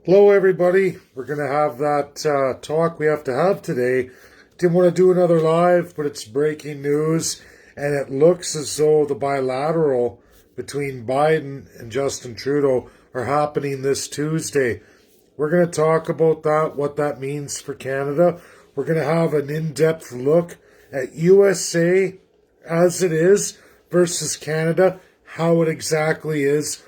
Hello, everybody. We're going to have that talk we have to have today. Didn't want to do another live, but it's breaking news, and it looks as though the bilateral between Biden and Justin Trudeau are happening this Tuesday. We're going to talk about that, what that means for Canada. We're going to have an in-depth look at USA as it is versus Canada, how it exactly is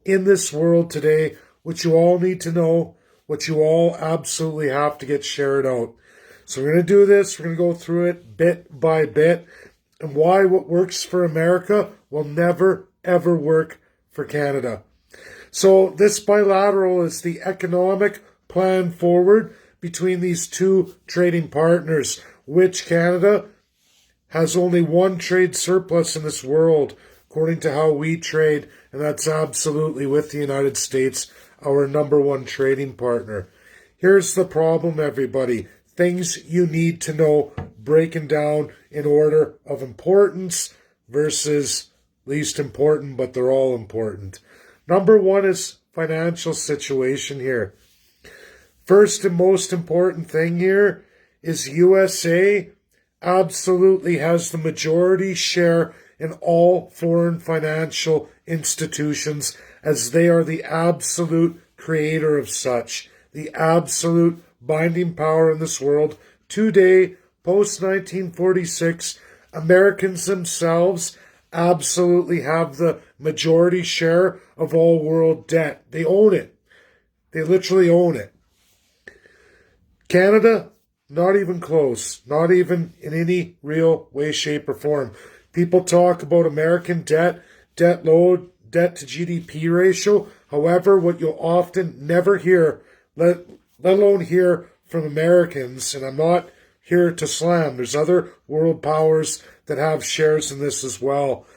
in this world today, what you all need to know, what you all absolutely have to get shared out. So we're going to do this. We're going to go through it bit by bit, and why what works for America will never, ever work for Canada. So this bilateral is the economic plan forward between these two trading partners, which Canada has only one trade surplus in this world, according to how we trade, and that's absolutely with the United States, our number one trading partner. Here's the problem, everybody. Things you need to know, breaking down in order of importance versus least important, but they're all important. Number one is financial situation here. First and most important thing here is USA absolutely has the majority share in all foreign financial institutions, as they are the absolute creator of such, the absolute binding power in this world. Today, post-1946, Americans themselves absolutely have the majority share of all world debt. They own it. They literally own it. Canada, not even close, not even in any real way, shape, or form. People talk about American debt, debt load, debt to GDP ratio. However, what you'll often never hear, let alone hear from Americans, and I'm not here to slam, there's other world powers that have shares in this as well.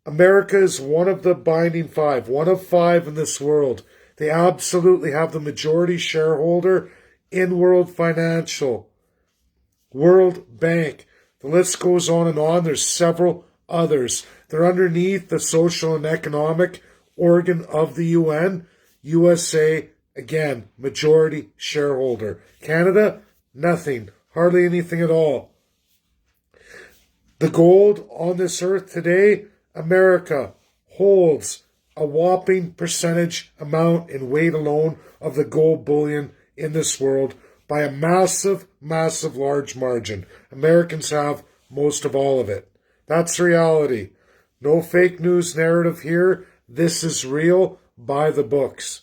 America is one of the binding five, one of five in this world. They absolutely have the majority shareholder in World Financial, World Bank. The list goes on and on. There's several others. They're underneath the social and economic organ of the UN. USA, again, majority shareholder. Canada, nothing. Hardly anything at all. The gold on this earth today, America holds a whopping percentage amount in weight alone of the gold bullion in this world by a massive, massive large margin. Americans have most of all of it. That's reality. No fake news narrative here. This is real, by the books.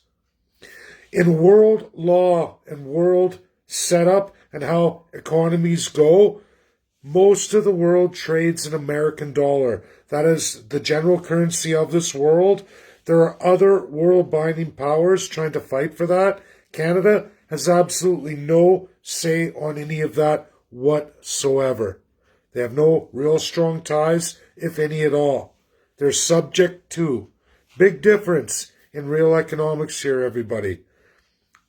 In world law and world setup and how economies go, most of the world trades in American dollar. That is the general currency of this world. There are other world binding powers trying to fight for that. Canada has absolutely no say on any of that whatsoever. They have no real strong ties, if any at all. They're subject to. Big difference in real economics here, everybody.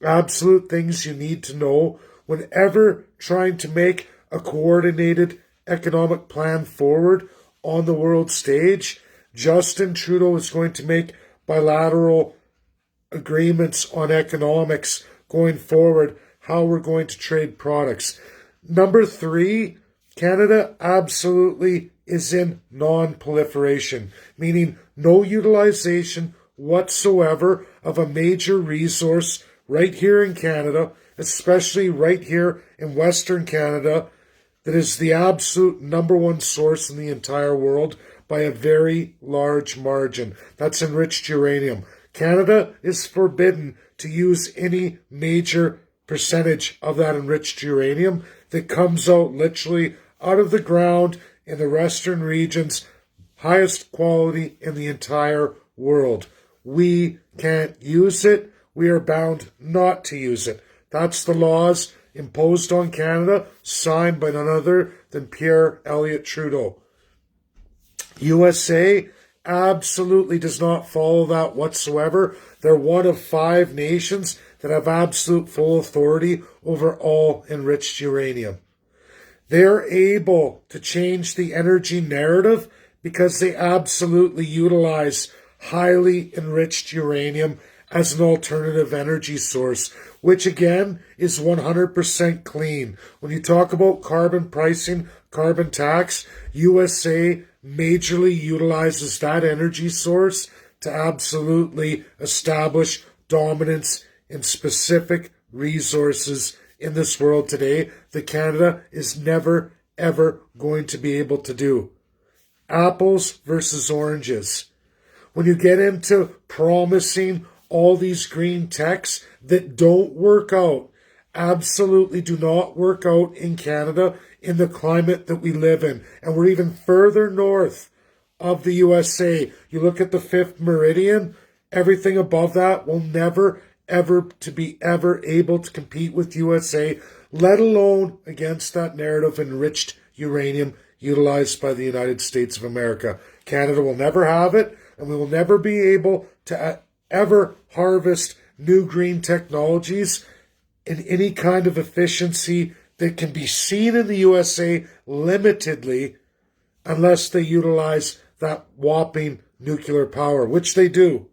Absolute things you need to know whenever trying to make a coordinated economic plan forward on the world stage. Justin Trudeau is going to make bilateral agreements on economics going forward, how we're going to trade products. Number three, Canada absolutely is in non-proliferation, meaning no utilization whatsoever of a major resource right here in Canada, especially right here in Western Canada, that is the absolute number one source in the entire world by a very large margin. That's enriched uranium. Canada is forbidden to use any major percentage of that enriched uranium that comes out literally out of the ground in the western regions, highest quality in the entire world. We can't use it. We are bound not to use it. That's the laws imposed on Canada, signed by none other than Pierre Elliott Trudeau. USA absolutely does not follow that whatsoever. They're one of five nations that have absolute full authority over all enriched uranium. They're able to change the energy narrative because they absolutely utilize highly enriched uranium as an alternative energy source, which again is 100% clean. When you talk about carbon pricing, carbon tax, USA majorly utilizes that energy source to absolutely establish dominance in specific resources in this world today that Canada is never, ever going to be able to do. Apples versus oranges. When you get into promising all these green techs that don't work out, absolutely do not work out in Canada in the climate that we live in. And we're even further north of the USA. You look at the fifth meridian, everything above that will never, ever to be ever able to compete with USA, let alone against that narrative enriched uranium utilized by the United States of America. Canada will never have it, and we will never be able to ever harvest new green technologies in any kind of efficiency that can be seen in the USA limitedly unless they utilize that whopping nuclear power, which they do.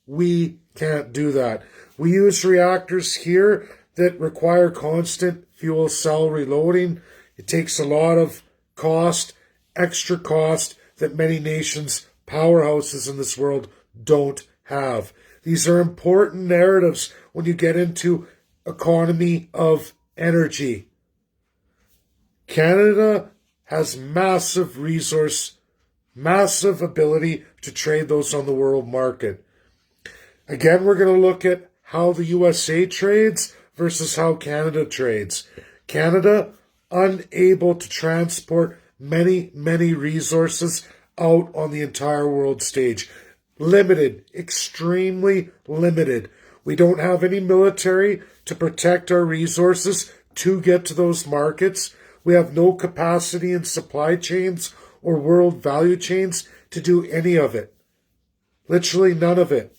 We can't do that. We use reactors here that require constant fuel cell reloading. It takes a lot of cost, extra cost that many nations, powerhouses in this world don't have. These are important narratives when you get into economy of energy. Canada has massive resource, massive ability to trade those on the world market. Again, we're going to look at how the USA trades versus how Canada trades. Canada, unable to transport many, many resources out on the entire world stage. Limited, extremely limited. We don't have any military to protect our resources to get to those markets. We have no capacity in supply chains or world value chains to do any of it. Literally none of it.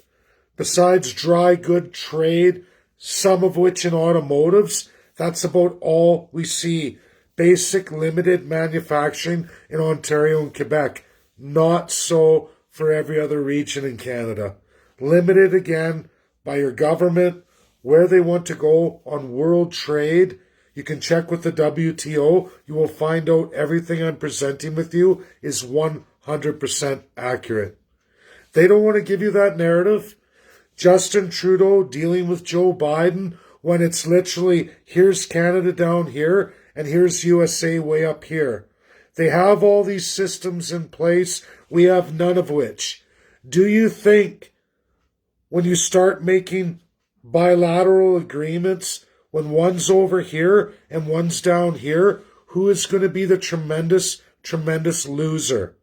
Besides dry good trade, some of which in automotives, that's about all we see. Basic limited manufacturing in Ontario and Quebec. Not so for every other region in Canada. Limited again by your government, where they want to go on world trade. You can check with the WTO. You will find out everything I'm presenting with you is 100% accurate. They don't want to give you that narrative. Justin Trudeau dealing with Joe Biden when it's literally here's Canada down here and here's USA way up here. They have all these systems in place. We have none of which. Do you think when you start making bilateral agreements, when one's over here and one's down here, who is going to be the tremendous, tremendous loser?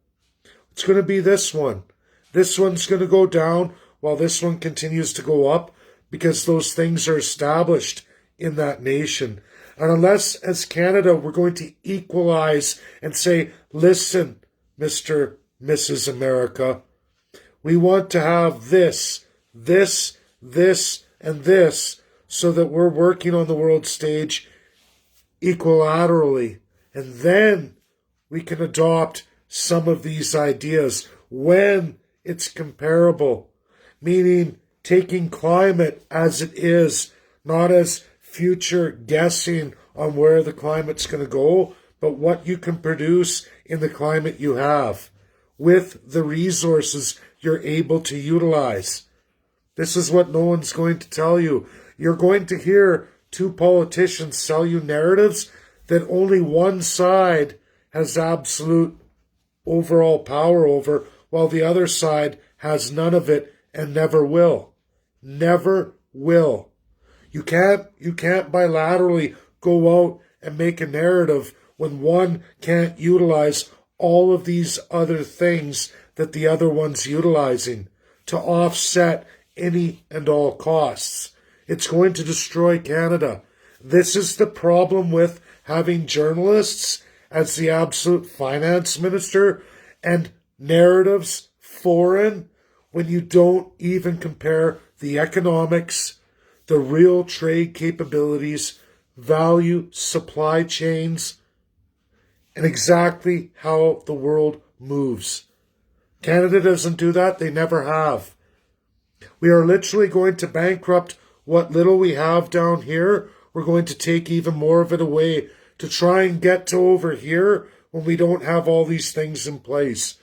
It's going to be this one. This one's going to go down while this one continues to go up because those things are established in that nation. And unless, as Canada, we're going to equalize and say, listen, Mr. Mrs. America, we want to have this, and this, so that we're working on the world stage equilaterally. And then we can adopt some of these ideas when it's comparable. Meaning taking climate as it is, not as future guessing on where the climate's going to go, but what you can produce in the climate you have with the resources you're able to utilize. This is what no one's going to tell you. You're going to hear two politicians sell you narratives that only one side has absolute overall power over, while the other side has none of it and never will. Never will. You can't bilaterally go out and make a narrative when one can't utilize all of these other things that the other one's utilizing to offset any and all costs. It's going to destroy Canada. This is the problem with having journalists as the absolute finance minister and narratives foreign when you don't even compare the economics, the real trade capabilities, value, supply chains, and exactly how the world moves. Canada doesn't do that. They never have. We are literally going to bankrupt what little we have down here. We're going to take even more of it away to try and get to over here when we don't have all these things in place.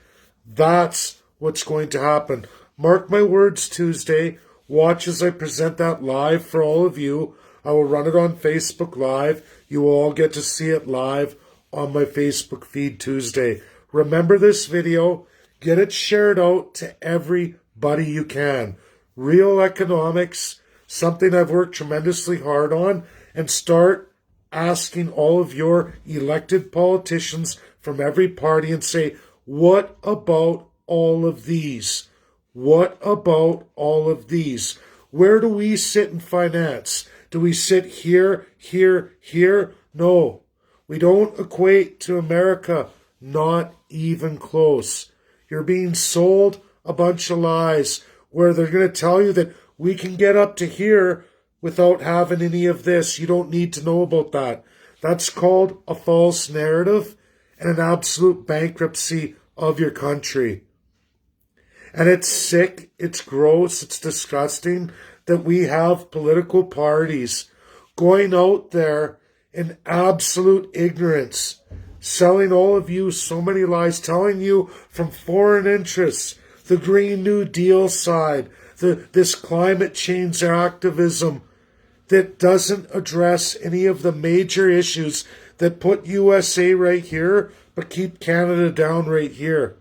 That's what's going to happen. Mark my words, Tuesday. Watch as I present that live for all of you. I will run it on Facebook Live. You will all get to see it live on my Facebook feed Tuesday. Remember this video. Get it shared out to everybody you can. Real economics, something I've worked tremendously hard on, and start asking all of your elected politicians from every party and say, what about all of these? What about all of these? Where do we sit in finance? Do we sit here, here, here? No. We don't equate to America. Not even close. You're being sold a bunch of lies where they're going to tell you that we can get up to here without having any of this. You don't need to know about that. That's called a false narrative and an absolute bankruptcy of your country. And it's sick, it's gross, it's disgusting that we have political parties going out there in absolute ignorance, selling all of you so many lies, telling you from foreign interests, the Green New Deal side, this climate change activism that doesn't address any of the major issues that put USA right here, but keep Canada down right here.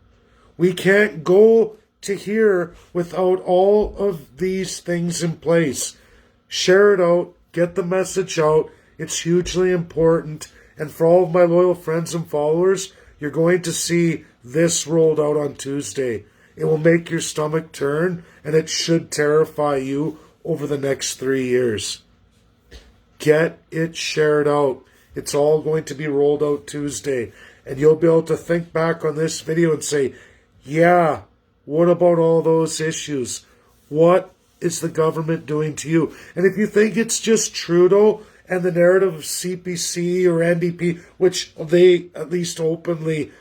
We can't go to here without all of these things in place. Share it out, get the message out. It's hugely important. And for all of my loyal friends and followers, you're going to see this rolled out on Tuesday. It will make your stomach turn, and it should terrify you over the next 3 years. Get it shared out. It's all going to be rolled out Tuesday. And you'll be able to think back on this video and say, yeah, what about all those issues? What is the government doing to you? And if you think it's just Trudeau and the narrative of CPC or NDP, which they at least openly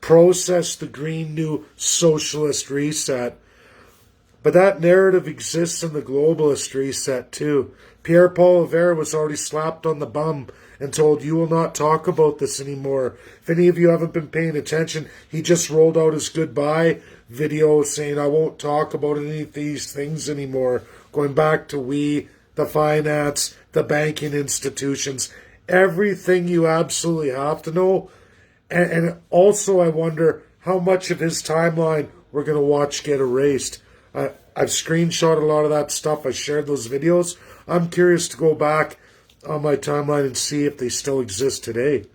process the Green New Socialist Reset, but that narrative exists in the globalist reset too. Pierre-Paul Rivera was already slapped on the bum and told, you will not talk about this anymore. If any of you haven't been paying attention, he just rolled out his goodbye video saying, I won't talk about any of these things anymore. Going back to the finance, the banking institutions, everything you absolutely have to know. And also I wonder how much of his timeline we're going to watch get erased. I've screenshot a lot of that stuff. I shared those videos. I'm curious to go back on my timeline and see if they still exist today.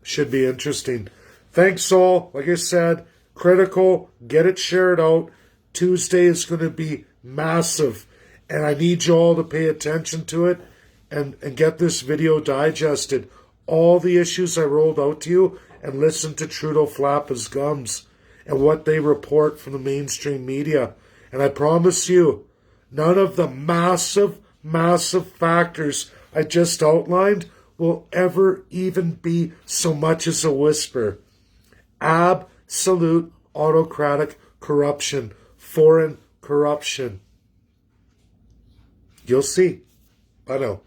Should be interesting. Thanks all. Like I said, critical. Get it shared out. Tuesday is going to be massive. And I need you all to pay attention to it and get this video digested. All the issues I rolled out to you, and listen to Trudeau flap his gums and what they report from the mainstream media. And I promise you, none of the massive, massive factors I just outlined will ever even be so much as a whisper. Absolute autocratic corruption, foreign corruption. You'll see. I know.